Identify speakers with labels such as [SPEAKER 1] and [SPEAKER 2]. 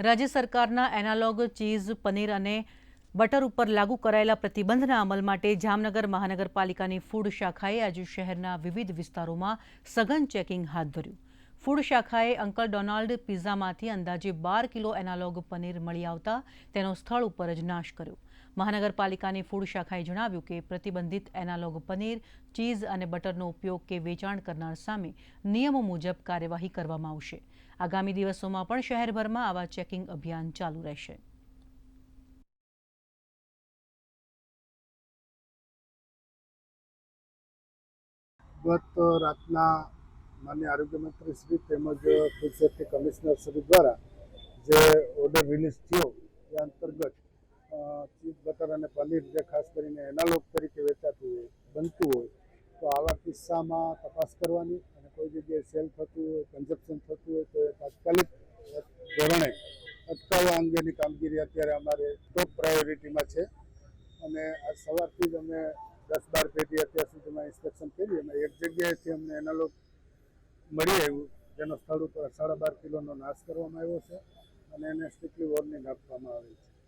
[SPEAKER 1] રાજ્ય સરકારના analogue cheese, paneer અને બટર ઉપર લાગુ કરાયેલા પ્રતિબંધના અમલ માટે જામનગર મહાનગરપાલિકાની ફૂડ શાખાએ આજે શહેરના વિવિધ વિસ્તારોમાં સઘન ચેકિંગ હાથ ધર્યું. ફૂડ શાખાએ અંકલ ડોનાલ્ડ પિઝામાંથી અંદાજે 12 કિલો એનાલોગ પનીર મળી આવતા તેનો સ્થળ ઉપર જ નાશ કર્યો. મહાનગરપાલિકાની ફૂડ શાખાએ જણાવ્યું કે પ્રતિબંધિત એનાલોગ પનીર, ચીઝ અને બટરનો ઉપયોગ કે વેચાણ કરનાર સામે નિયમો મુજબ કાર્યવાહી કરવામાં આવશે. આગામી દિવસોમાં પણ શહેરભરમાં આવા ચેકિંગ અભિયાન ચાલુ રહેશે.
[SPEAKER 2] ગત રાતના માનનીય આરોગ્ય મંત્રી શ્રી તેમજ ફૂડ સેફ્ટી કમિશનર શ્રી દ્વારા જે ઓર્ડર રિલીઝ થયો એ અંતર્ગત ચીઝ, બટર અને પનીર જે ખાસ કરીને એનાલોગ તરીકે વેચાતું હોય, બનતું હોય, તો આવા કિસ્સામાં તપાસ કરવાની અને કોઈ જગ્યાએ સેલ થતું હોય, કન્ઝપ્શન થતું હોય તો એ તાત્કાલિક ધોરણે અટકાવવા અંગેની કામગીરી અત્યારે અમારે ટોપ પ્રાયોરિટીમાં છે. અને આજ સવારથી જ અમે 10-12 પેઢી અત્યાર સુધીમાં ઇન્સ્પેક્શન કરી અને એક જગ્યાએથી અમને એનાલોગ મળી આવ્યું, જેનો સ્થળ ઉપર 12.5 કિલોનો નાશ કરવામાં આવ્યો છે અને એને સ્ટ્રિક્ટલી વોર્નિંગ આપવામાં આવી છે.